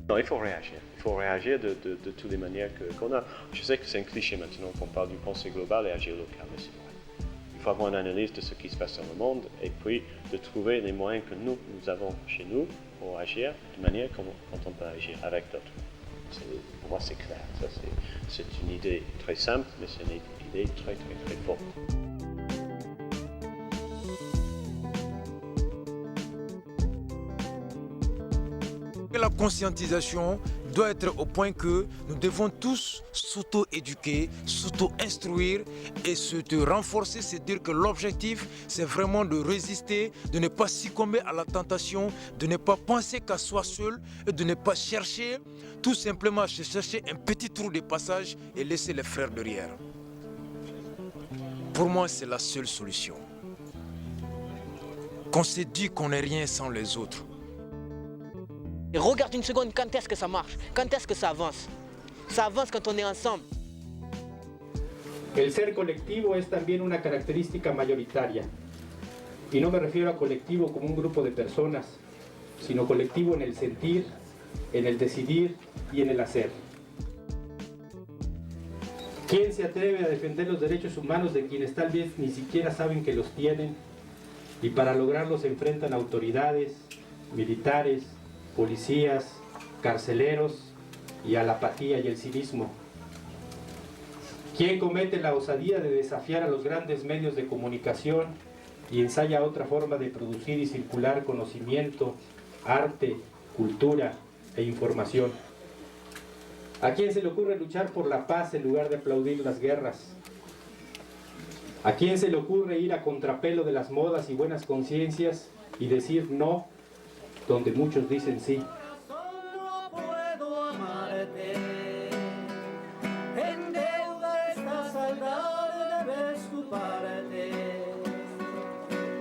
Non, il faut réagir. Il faut réagir de toutes les manières qu'on a. Je sais que c'est un cliché maintenant qu'on parle du pensée globale et agir local, mais c'est vrai. Il faut avoir une analyse de ce qui se passe dans le monde et puis de trouver les moyens que nous avons chez nous pour agir de manière quand on peut agir avec d'autres. Pour moi, c'est clair. Ça, c'est une idée très simple, mais c'est une idée très, très, très forte. La conscientisation doit être au point que nous devons tous s'auto-éduquer, s'auto-instruire et se renforcer, c'est dire que l'objectif c'est vraiment de résister, de ne pas succomber à la tentation, de ne pas penser qu'à soi seul et de ne pas chercher, tout simplement chercher un petit trou de passage et laisser les frères derrière. Pour moi, c'est la seule solution. Qu'on se dit qu'on n'est rien sans les autres. Et regarde une seconde, quand est-ce que ça marche? Quand est-ce que ça avance? Ça avance quand on est ensemble. El ser colectivo es también una característica mayoritaria. Y no me refiero a colectivo como un grupo de personas, sino colectivo en el sentir, en el decidir y en el hacer. ¿Quién se atreve a defender los derechos humanos de quienes tal vez ni siquiera saben que los tienen? Y para lograrlo se enfrentan autoridades, militares, policías, carceleros y a la apatía y el cinismo. ¿Quién comete la osadía de desafiar a los grandes medios de comunicación y ensaya otra forma de producir y circular conocimiento, arte, cultura e información? ¿A quién se le ocurre luchar por la paz en lugar de aplaudir las guerras? ¿A quién se le ocurre ir a contrapelo de las modas y buenas conciencias y decir no donde muchos dicen sí? En deuda esta saldad debes tu parte.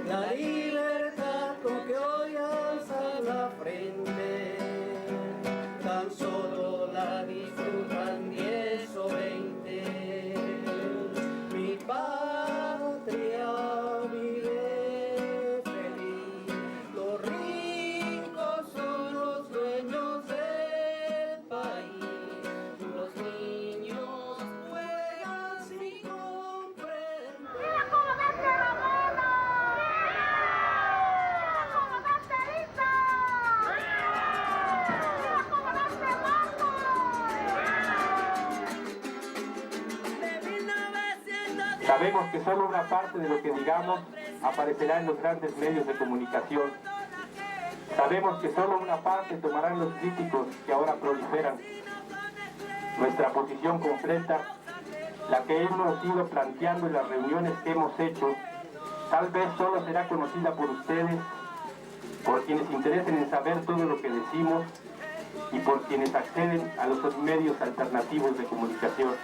La libertad con que hoy alzas la frente, tan solo la disfrutan 10 o 20. Mi patria vive feliz, los ricos son los dueños del país, los niños juegan sin comprender. ¡Mira cómo mete la bola! ¡Mira cómo mete Lisa! ¡Mira cómo mete Marco! Sabemos que solo una parte de lo que digamos aparecerá en los grandes medios de comunicación. Sabemos que solo una parte tomarán los críticos que ahora proliferan. Nuestra posición completa, la que hemos ido planteando en las reuniones que hemos hecho, tal vez solo será conocida por ustedes, por quienes interesen en saber todo lo que decimos y por quienes acceden a los medios alternativos de comunicación.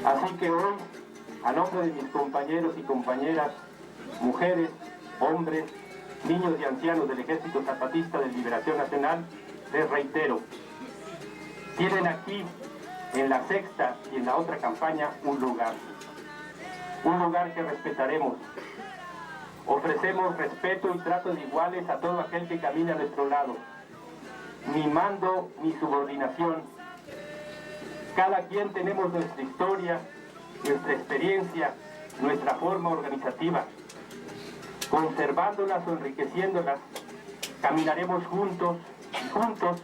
Así que hoy, a nombre de mis compañeros y compañeras, mujeres, hombres, niños y ancianos del Ejército Zapatista de Liberación Nacional, les reitero, tienen aquí, en la sexta y en la otra campaña, un lugar que respetaremos. Ofrecemos respeto y trato de iguales a todo aquel que camina a nuestro lado, ni mando ni subordinación. Cada quien tenemos nuestra historia, nuestra experiencia, nuestra forma organizativa. Conservándolas o enriqueciéndolas, caminaremos juntos y juntos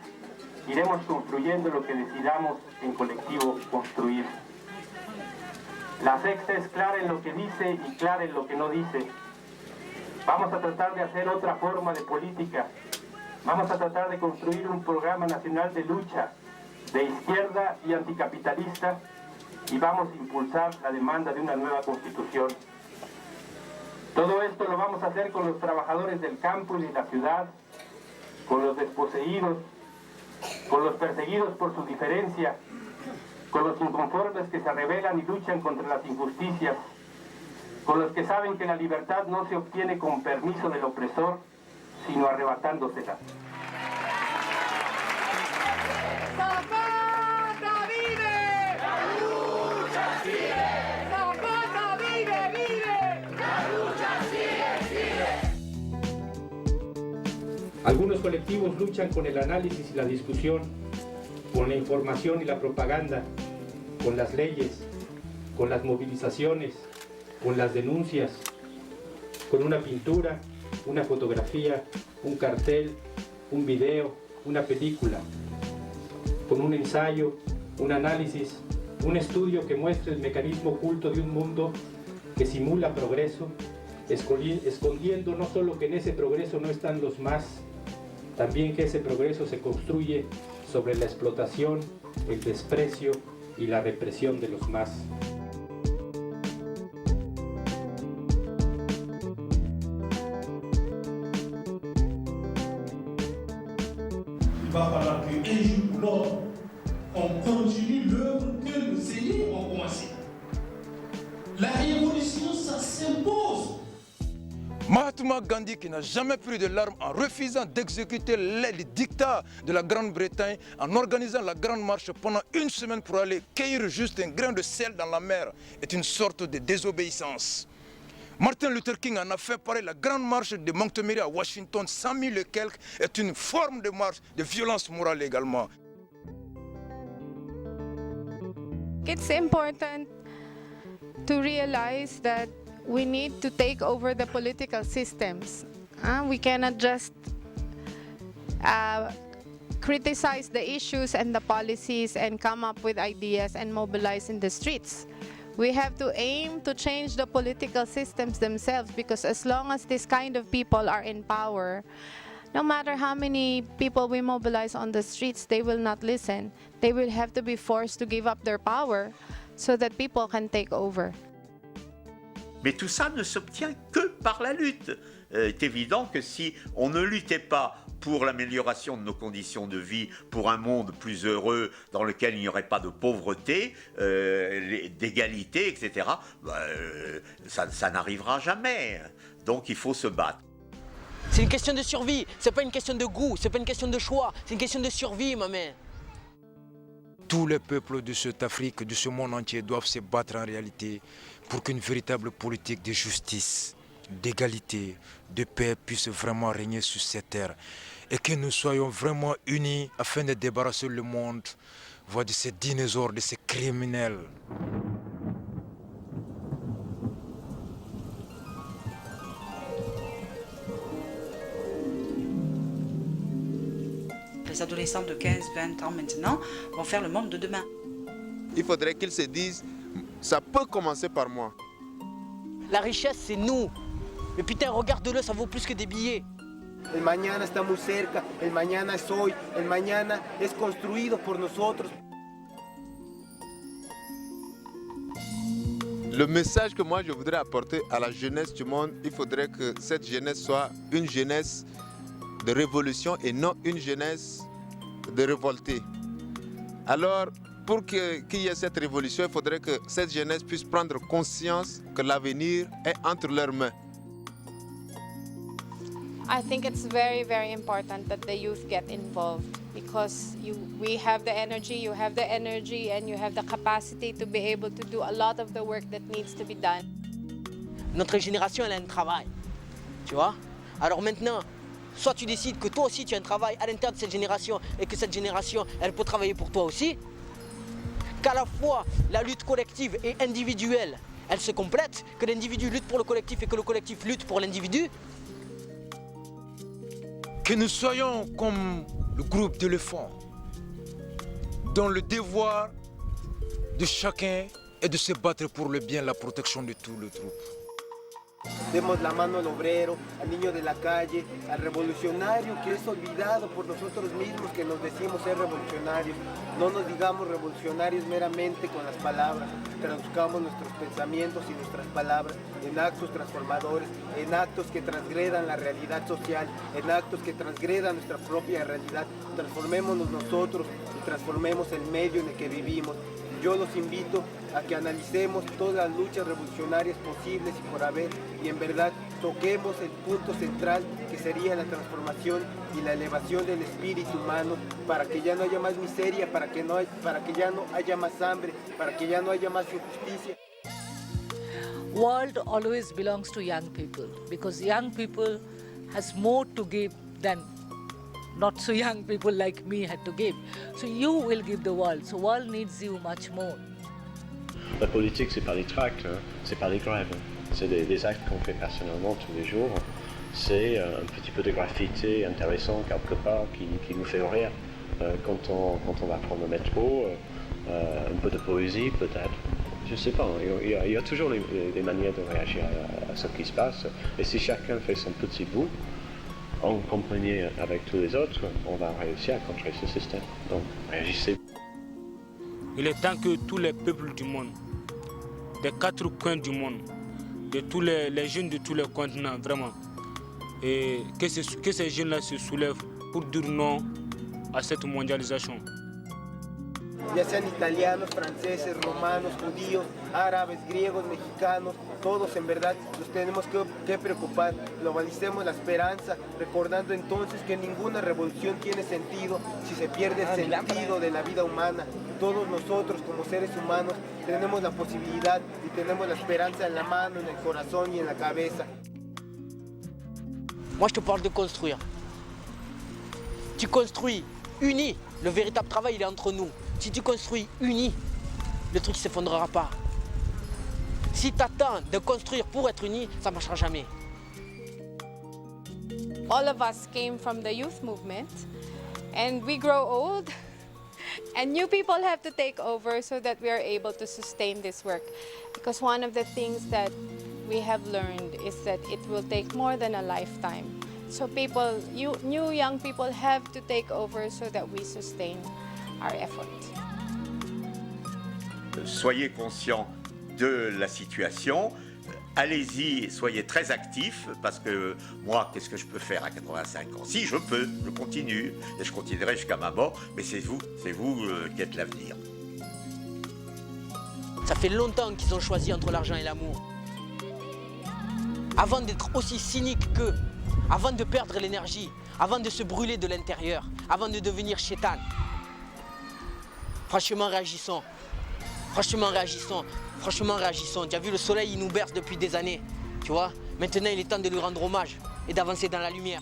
iremos construyendo lo que decidamos en colectivo construir. La sexta es clara en lo que dice y clara en lo que no dice. Vamos a tratar de hacer otra forma de política. Vamos a tratar de construir un programa nacional de lucha, de izquierda y anticapitalista, y vamos a impulsar la demanda de una nueva constitución. Todo esto lo vamos a hacer con los trabajadores del campo y de la ciudad, con los desposeídos, con los perseguidos por su diferencia, con los inconformes que se rebelan y luchan contra las injusticias, con los que saben que la libertad no se obtiene con permiso del opresor, sino arrebatándosela. ¡Zapata vive! ¡La lucha sigue! ¡Zapata vive, vive! ¡La lucha sigue, sigue! Algunos colectivos luchan con el análisis y la discusión, con la información y la propaganda, con las leyes, con las movilizaciones, con las denuncias, con una pintura, una fotografía, un cartel, un video, una película, con un ensayo, un análisis, un estudio que muestre el mecanismo oculto de un mundo que simula progreso, escondiendo no solo que en ese progreso no están los más, también que ese progreso se construye sobre la explotación, el desprecio y la represión de los más. Il va falloir qu'un jour ou l'autre, on continue l'œuvre que nos aînés ont commencée. La révolution, ça s'impose. Mahatma Gandhi, qui n'a jamais pris de l'arme en refusant d'exécuter les dictats de la Grande-Bretagne, en organisant la Grande Marche pendant une semaine pour aller cueillir juste un grain de sel dans la mer, est une sorte de désobéissance. Martin Luther King en a fait pareil. La Grande Marche de Montgomery à Washington, 100 000 et quelques, est une forme de marche de violence morale également. It's important to realize that we need to take over the political systems. We cannot just criticize the issues and the policies and come up with ideas and mobilize in the streets. We have to aim to change the political systems themselves, because as long as this kind of people are in power, no matter how many people we mobilize on the streets, they will not listen. They will have to be forced to give up their power so that people can take over. Mais tout ça ne s'obtient que par la lutte. Il est évident que si on ne luttait pas pour l'amélioration de nos conditions de vie, pour un monde plus heureux dans lequel il n'y aurait pas de pauvreté, d'égalité, etc., ça n'arrivera jamais. Donc il faut se battre. C'est une question de survie, c'est pas une question de goût, c'est pas une question de choix, c'est une question de survie, ma mère. Tous les peuples de cette Afrique, de ce monde entier, doivent se battre en réalité pour qu'une véritable politique de justice, d'égalité, de paix puisse vraiment régner sur cette terre. Et que nous soyons vraiment unis afin de débarrasser le monde de ces dinosaures, de ces criminels. Les adolescents de 15-20 ans maintenant vont faire le monde de demain. Il faudrait qu'ils se disent, ça peut commencer par moi. La richesse, c'est nous. Mais putain, regarde-le, ça vaut plus que des billets. El mañana está muy cerca, el mañana es hoy, el mañana es construido por nosotros. Le message que moi je voudrais apporter à la jeunesse du monde, il faudrait que cette jeunesse soit une jeunesse de révolution et non une jeunesse de révoltés. Alors, pour qu'il y ait cette révolution, il faudrait que cette jeunesse puisse prendre conscience que l'avenir est entre leurs mains. I think it's very, very important that the youth get involved, because we have the energy, you have the energy, and you have the capacity to be able to do a lot of the work that needs to be done. Notre génération, elle a un travail, tu vois. Alors maintenant, soit tu décides que toi aussi tu as un travail à l'intérieur de cette génération et que cette génération, elle peut travailler pour toi aussi, qu'à la fois la lutte collective et individuelle, elle se complète, que l'individu lutte pour le collectif et que le collectif lutte pour l'individu. Que nous soyons comme le groupe d'éléphants, dont le devoir de chacun et de se battre pour le bien, la protection de tous les troupes. Demos la mano al obrero, al niño de la calle, al revolucionario que es olvidado por nosotros mismos que nos decimos ser revolucionarios. No nos digamos revolucionarios meramente con las palabras, traduzcamos nuestros pensamientos y nuestras palabras en actos transformadores, en actos que transgredan la realidad social, en actos que transgredan nuestra propia realidad. Transformémonos nosotros y transformemos el medio en el que vivimos. Yo los invito a que analicemos todas las luchas revolucionarias posibles y por haber, y en verdad toquemos el punto central que sería la transformación y la elevación del espíritu humano para que ya no haya más miseria, para que ya no haya más hambre, para que ya no haya más injusticia. World always belongs to young people because young people has more to give than not so young people like me had to give. So you will give the world. So world needs you much more. La politique, c'est pas les tracts, hein, c'est pas les grèves. C'est des actes qu'on fait personnellement tous les jours. C'est un petit peu de graffiti intéressant quelque part qui nous fait rire quand on va prendre le métro. Un peu de poésie peut-être. Je sais pas, il y a toujours des manières de réagir à ce qui se passe. Et si chacun fait son petit bout, en compagnie avec tous les autres, on va réussir à contrer ce système. Donc, réagissez. Il est temps que tous les peuples du monde, des quatre coins du monde, de tous les jeunes de tous les continents, vraiment, et que ces jeunes-là se soulèvent pour dire non à cette mondialisation. Ya sean italianos, franceses, romanos, judíos, árabes, griegos, mexicanos, todos en verdad nos tenemos que preocupar. Globalicemos la esperanza, recordando entonces que ninguna revolución tiene sentido si se pierde el sentido de la vida humana. Todos nosotros como seres humanos tenemos la posibilidad y tenemos la esperanza en la mano, en el corazón y en la cabeza. Moi je te parle de construire. Tu construis unis. Le véritable travail il est entre nous. Si tu construis unis, le truc ne s'effondrera pas. Si tu attends de construire pour être unis, ça ne marchera jamais. All of us came from the youth movement and we grow old and new people have to take over so that we are able to sustain this work. Because one of the things that we have learned is that it will take more than a lifetime. So new young people have to take over so that we sustain our effort. Soyez conscients de la situation, allez-y et soyez très actifs parce que moi, qu'est-ce que je peux faire à 85 ans? Si, je peux, je continue et je continuerai jusqu'à ma mort, mais c'est vous qui êtes l'avenir. Ça fait longtemps qu'ils ont choisi entre l'argent et l'amour. Avant d'être aussi cyniques qu'eux, avant de perdre l'énergie, avant de se brûler de l'intérieur, avant de devenir chétan. Franchement, réagissons. Franchement, réagissons. Franchement, réagissons. Tu as vu, le soleil, il nous berce depuis des années. Tu vois? Maintenant, il est temps de lui rendre hommage et d'avancer dans la lumière.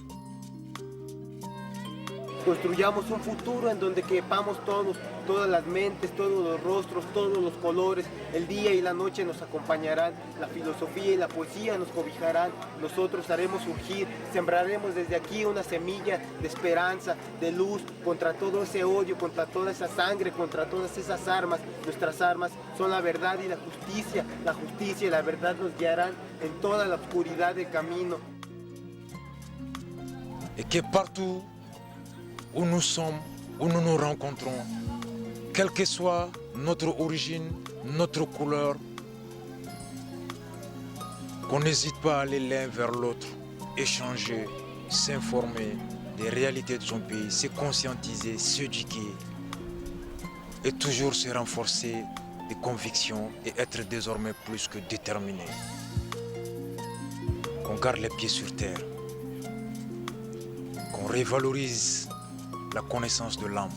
Construyamos un futuro en donde quepamos todos, todas las mentes, todos los rostros, todos los colores. El día y la noche nos acompañarán, la filosofía y la poesía nos cobijarán. Nosotros haremos surgir, sembraremos desde aquí una semilla de esperanza, de luz, contra todo ese odio, contra toda esa sangre, contra todas esas armas. Nuestras armas son la verdad y la justicia. La justicia y la verdad nos guiarán en toda la oscuridad del camino. Et que partout où nous sommes, où nous nous rencontrons, quelle que soit notre origine, notre couleur, qu'on n'hésite pas à aller l'un vers l'autre, échanger, s'informer des réalités de son pays, se conscientiser, s'éduquer et toujours se renforcer des convictions et être désormais plus que déterminé. Qu'on garde les pieds sur terre, qu'on révalorise la connaissance de l'âme,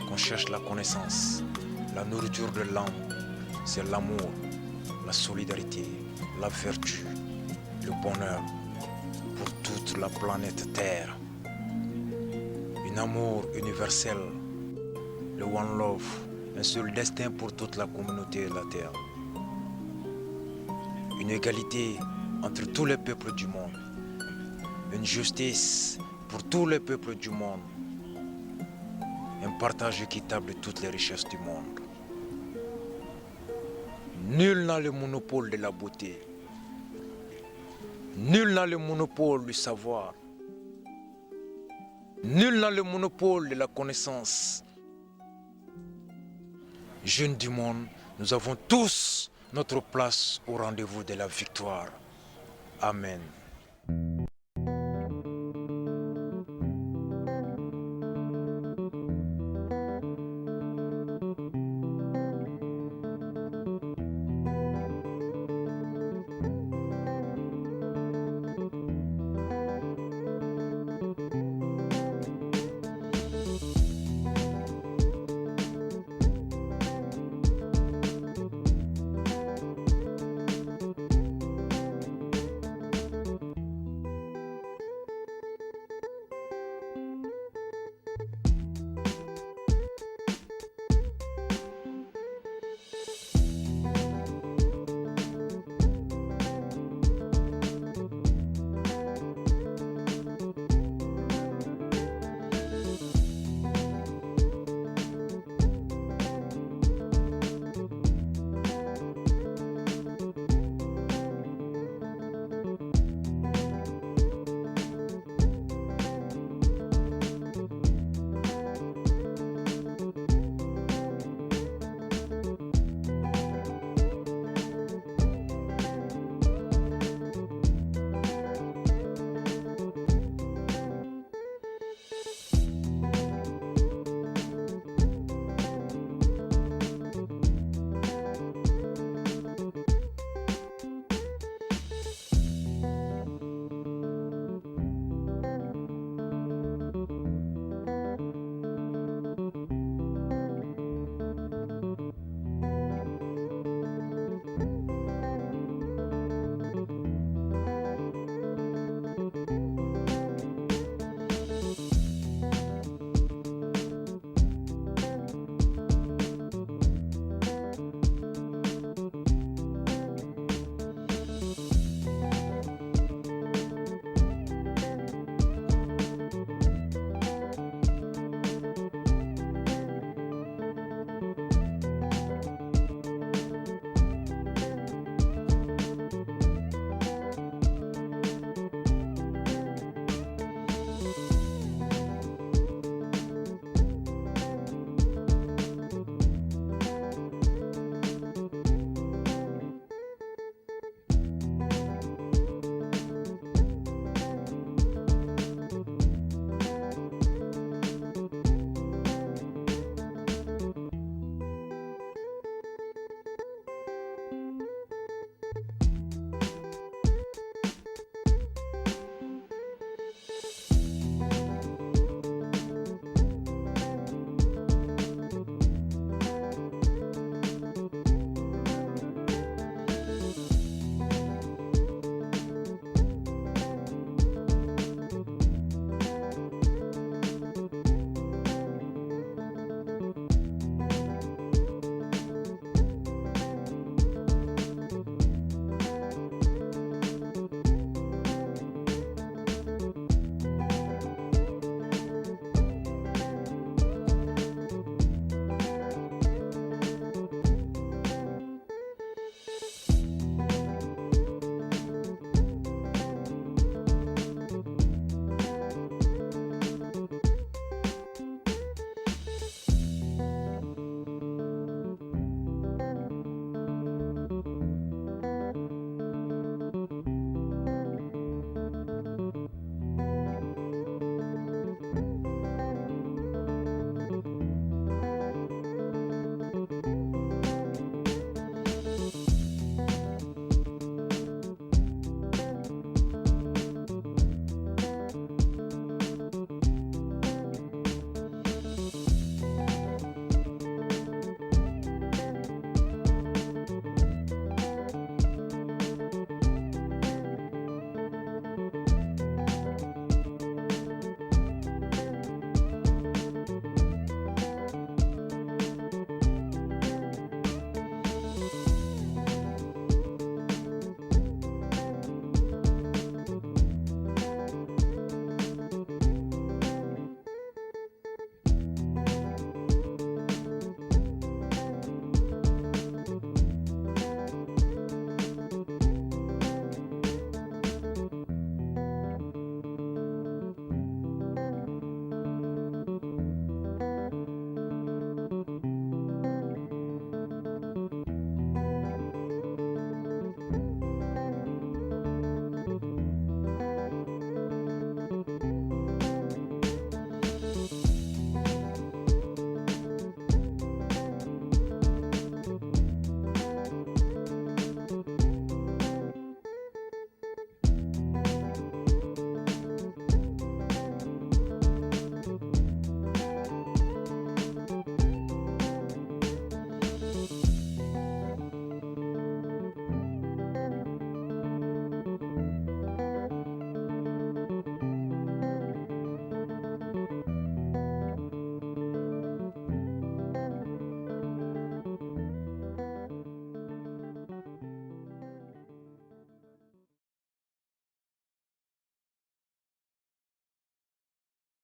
qu'on cherche la connaissance. La nourriture de l'âme, c'est l'amour, la solidarité, la vertu, le bonheur pour toute la planète Terre. Un amour universel, le One Love, un seul destin pour toute la communauté de la Terre. Une égalité entre tous les peuples du monde. Une justice pour tous les peuples du monde, un partage équitable de toutes les richesses du monde. Nul n'a le monopole de la beauté. Nul n'a le monopole du savoir. Nul n'a le monopole de la connaissance. Jeunes du monde, nous avons tous notre place au rendez-vous de la victoire. Amen.